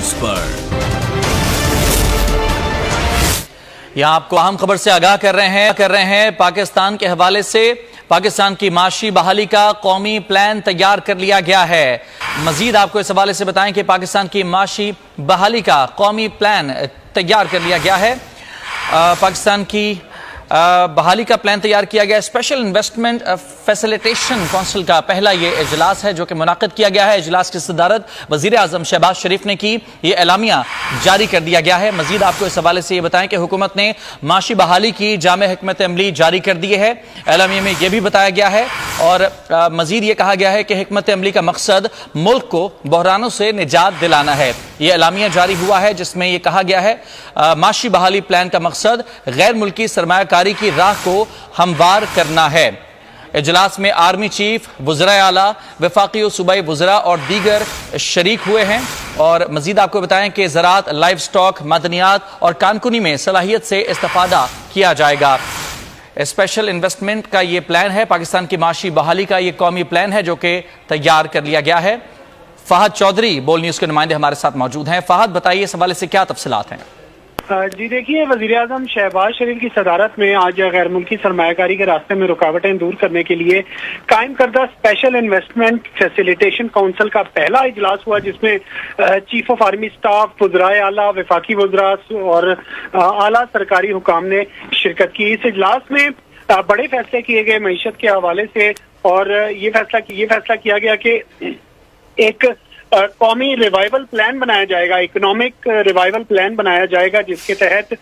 News पर। यहाँ आपको अहम खबर से आगाह कर रहे हैं पाकिस्तान के हवाले से। पाकिस्तान की माशी बहाली का कौमी प्लान तैयार कर लिया गया है। मजीद आपको इस हवाले से बताएं कि पाकिस्तान की माशी बहाली का कौमी प्लान तैयार कर लिया गया है। पाकिस्तान की बहाली का प्लान तैयार किया गया। स्पेशल इन्वेस्टमेंट फैसिलिटेशन काउंसिल का पहला ये इजलास है जो कि मुनाकिद किया गया है। इजलास की सदारत वजीर आजम शहबाज शरीफ ने की। ये एलामिया जारी कर दिया गया है। मजीद आपको इस हवाले से ये बताएं कि हुकूमत ने माशी बहाली की जामे हिकमत अमली जारी कर दी है। एलामिया में यह भी बताया गया है और मजीद ये कहा गया है कि हिकमत अमली का मकसद मुल्क को बहरानों से निजात दिलाना है। ये एलामिया जारी हुआ है जिसमें यह कहा गया है माशी बहाली प्लान का मकसद गैर मुल्की सरमायाकारी की राह को हमवार करना है। इजलास में आर्मी चीफ, वज़राए आला, वफाकी और सूबाई वज़रा और दीगर शरीक हुए हैं। और मजीद आपको बताएं कि ज़राअत, लाइव स्टॉक, मदनियात और कानकुनी में सलाहियत से इस्तिफादा किया जाएगा। स्पेशल इन्वेस्टमेंट का ये प्लान है। पाकिस्तान की माशी बहाली का ये कौमी प्लान है जो कि तैयार कर लिया गया है। फहद चौधरी बोल न्यूज़ के नुमाइंदे हमारे साथ मौजूद हैं। फहद, बताइए इस हवाले से क्या तफसीलात हैं? जी देखिए, वजीर आजम शहबाज शरीफ की सदारत में आज गैर मुल्की सरमायाकारी के रास्ते में रुकावटें दूर करने के लिए कायम करदा स्पेशल इन्वेस्टमेंट फैसिलिटेशन काउंसिल का पहला इजलास हुआ जिसमें चीफ ऑफ आर्मी स्टाफ, वज़राए आला, वफाकी वज़रा और आला सरकारी हुकाम ने शिरकत की। इस इजलास में बड़े फैसले किए गए मईशत के हवाले से और ये फैसला किया गया कि एक कौमी रिवाइवल प्लान बनाया जाएगा, इकोनॉमिक रिवाइवल प्लान बनाया जाएगा जिसके तहत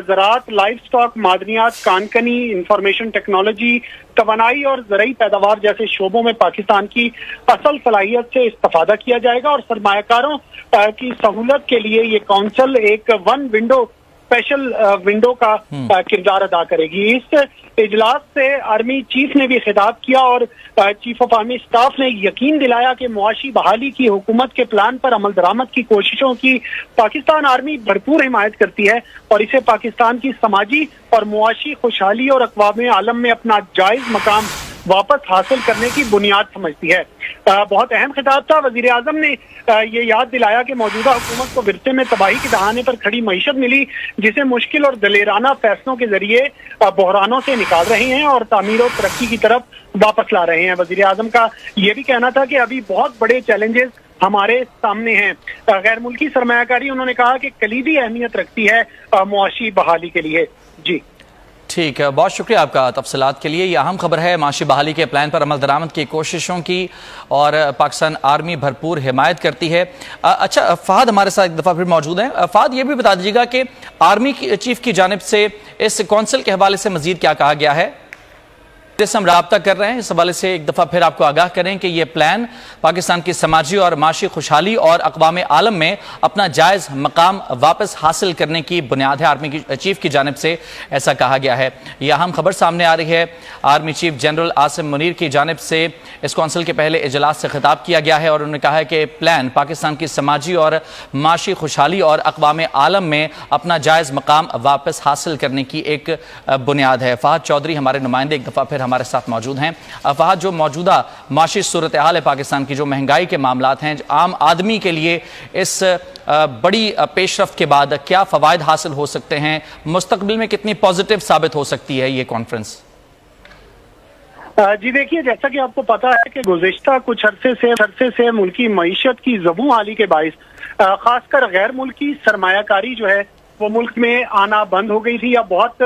ज़राअत, लाइव स्टॉक, मादनियात, कानकनी, इंफॉर्मेशन टेक्नोलॉजी, तवानाई और ज़रई पैदावार जैसे शोबों में पाकिस्तान की असल सलाहियत से इस्तिफादा किया जाएगा और सरमायाकारों की सहूलत के लिए ये काउंसिल एक वन विंडो स्पेशल विंडो का किरदार अदा करेगी। इस इजलास से आर्मी चीफ ने भी खिताब किया और चीफ ऑफ आर्मी स्टाफ ने यकीन दिलाया कि मुआशी बहाली की हुकूमत के प्लान पर अमल दरामद की कोशिशों की पाकिस्तान आर्मी भरपूर हिमायत करती है और इसे पाकिस्तान की समाजी और मुआशी खुशहाली और अक़वाम आलम में अपना जायज मकाम वापस हासिल करने की बुनियाद समझती है। बहुत अहम खिताब था। वजीर आजम ने ये याद दिलाया कि मौजूदा हुकूमत को विरसे में तबाही के दहाने पर खड़ी मईशत मिली जिसे मुश्किल और दलेराना फैसलों के जरिए बहरानों से निकाल रहे हैं और तामीर और तरक्की की तरफ वापस ला रहे हैं। वजीर आजम का ये भी कहना था कि अभी बहुत बड़े चैलेंजेस हमारे सामने हैं। गैर मुल्की सरमायाकारी उन्होंने कहा कि कलीदी अहमियत रखती है मुआशी बहाली के लिए। जी ठीक है, बहुत शुक्रिया आपका तफसीलात के लिए। यह अहम खबर है माशी बहाली के प्लान पर अमल दरामद की कोशिशों की और पाकिस्तान आर्मी भरपूर हिमायत करती है। अच्छा, फहद हमारे साथ एक दफ़ा फिर मौजूद हैं। फहद, ये भी बता दीजिएगा कि आर्मी चीफ की जानिब से इस कौंसिल के हवाले से मजीद क्या कहा गया है? जिससे हम राब्ता कर रहे हैं इस हवाले से एक दफ़ा फिर आपको आगाह करें कि यह प्लान पाकिस्तान की समाजी और माशी खुशहाली और अक़वाम आलम में अपना जायज़ मकाम वापस हासिल करने की बुनियाद है। आर्मी चीफ की जानिब से ऐसा कहा गया है। यह अहम खबर सामने आ रही है। Army chief general Asim Munir की जानिब से इस कौंसिल के पहले इजलास से खिताब किया गया है और उन्होंने कहा है कि प्लान पाकिस्तान की समाजी और माशी खुशहाली और अक़वाम आलम में अपना जायज़ मकाम वापस हासिल करने की एक बुनियाद है। फहद चौधरी हमारे नुमाइंदे एक दफ़ा फिर हमारे साथ मौजूद हैं। फहद, जो मौजूदा माशी सूरत हाल है पाकिस्तान की, जो महंगाई के मामलात हैं, आम आदमी के लिए इस बड़ी पेशरफ्त के बाद क्या फ़वाइद हासिल हो सकते हैं? मुस्तकबिल में कितनी पॉजिटिव साबित हो सकती है ये कॉन्फ्रेंस? जी देखिए, जैसा कि आपको पता है कि गुज़िश्ता कुछ अरसे से मुल्की मईशत की ज़बू हाली के बाइस खासकर गैर मुल्की सरमायाकारी जो है वो मुल्क में आना बंद हो गई थी या बहुत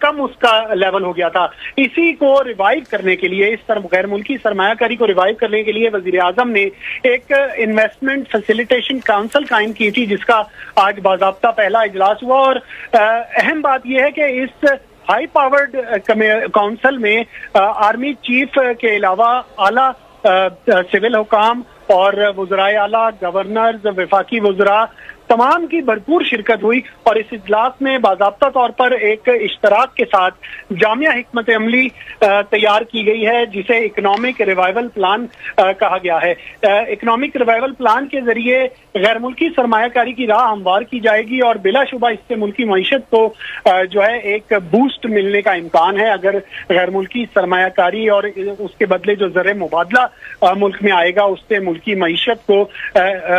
कम उसका लेवल हो गया था। इसी को रिवाइव करने के लिए, इस गैर मुल्की सरमायाकारी को रिवाइव करने के लिए वजीर आजम ने एक इन्वेस्टमेंट फैसिलिटेशन काउंसिल कायम की थी जिसका आज बाज़ाब्ता पहला इजलास हुआ। और अहम बात यह है कि इस हाई पावर्ड काउंसिल में आर्मी चीफ के अलावा आला सिविल हुकाम और वज़राए आला, गवर्नर्स, वफाकी वज़रा, तमाम की भरपूर शिरकत हुई और इस इजलास में बाज़ाब्ता तौर पर एक इश्तराक के साथ जामिया हिकमत अमली तैयार की गई है, जिसे इकोनॉमिक रिवाइवल प्लान कहा गया है। इकोनॉमिक रिवाइवल प्लान के जरिए गैर मुल्की सरमायाकारी की राह हमवार की जाएगी और बिलाशुबा इससे मुल्की मईशत को जो है एक बूस्ट मिलने का इम्कान है। अगर गैर मुल्की सरमायाकारी और उसके बदले जो ज़र मुबादला मुल्क में आएगा, उससे मुल्की मईशत को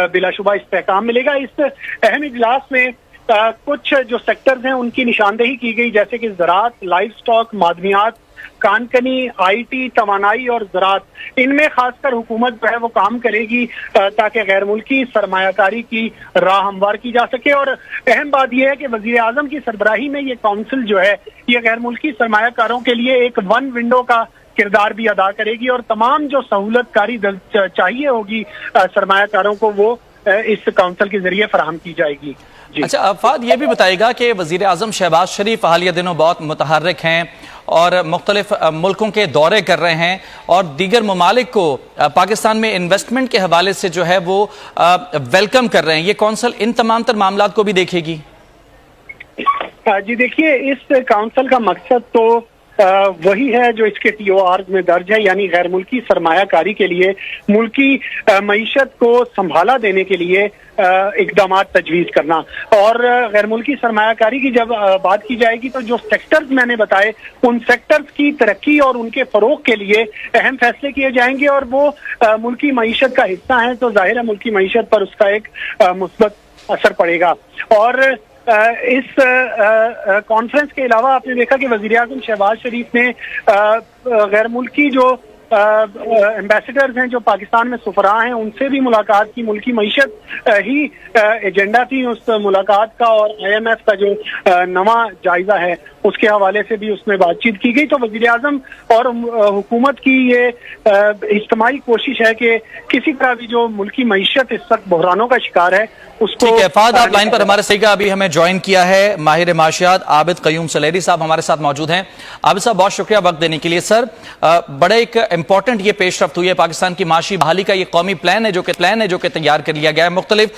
बिलाशुबा इस्तेहकाम मिलेगा। इस अहम इजलास में कुछ जो सेक्टर्स हैं उनकी निशानदेही की गई, जैसे कि ज़राअत, लाइव स्टॉक, मादनियात, कानकनी, आईटी, तवानाई और ज़राअत। इनमें खासकर हुकूमत जो है वो काम करेगी ताकि गैर मुल्की सरमायाकारी की राह हमवार की जा सके। और अहम बात यह है कि वज़ीर आज़म की सरबराही में ये काउंसिल जो है ये गैर मुल्की सरमायाकारों के लिए एक वन विंडो का किरदार भी अदा करेगी और तमाम जो सहूलतकारी चाहिए होगी सरमायाकारों को वो इस काउंसिल के जरिए फराहम की जाएगी। अच्छा अफाद, ये भी बताएगा कि वज़ीर आज़म शहबाज शरीफ हालिया दिनों बहुत मुतहर्रिक हैं और मुख्तलिफ मुल्कों के दौरे कर रहे हैं और दीगर ममालिक को पाकिस्तान में इन्वेस्टमेंट के हवाले से जो है वो वेलकम कर रहे हैं। ये कौंसिल इन तमाम तर मामलात को भी देखेगी? जी देखिए, इस काउंसिल का मकसद तो वही है जो इसके TOR में दर्ज है, यानी गैर मुल्की सरमायाकारी के लिए मुल्की मईशत को संभाला देने के लिए इकदाम तजवीज़ करना। और गैर मुल्की सरमायाकारी की जब बात की जाएगी तो जो सेक्टर्स मैंने बताए उन सेक्टर्स की तरक्की और उनके फ़रोग के लिए अहम फैसले किए जाएंगे और वो मुल्की मईशत का हिस्सा हैं, तो जाहिर है मुल्की मईशत पर उसका एक मुस्बत असर पड़ेगा। और इस कॉन्फ्रेंस के अलावा आपने देखा कि वज़ीर आज़म शहबाज शरीफ ने गैर मुल्की जो एम्बेसडर्स हैं जो पाकिस्तान में सुफरा हैं उनसे भी मुलाकात की। मुल्की मईशत ही एजेंडा थी उस मुलाकात का और IMF का जो नवा जायजा है उसके हवाले से भी उसमें बातचीत की गई। तो वज़ीर आज़म और हुकूमत की ये इज्तिमाई कोशिश है कि किसी तरह भी जो मुल्की मईशत इस वक्त बहरानों का शिकार है उसको। ठीक है फाद, आप लाइन पर हमारे सही का अभी हमें ज्वाइन किया है माहिर माशियात आबिद क़य्यूम सलेरी साहब हमारे साथ मौजूद हैं। आबिद साहब बहुत शुक्रिया वक्त देने के लिए। सर, बड़े एक इंपॉर्टेंट ये पेशरफ्त हुई है, पाकिस्तान की माशी बहाली का ये कौमी प्लान है जो कि तैयार कर लिया गया है। मुख्तलिफ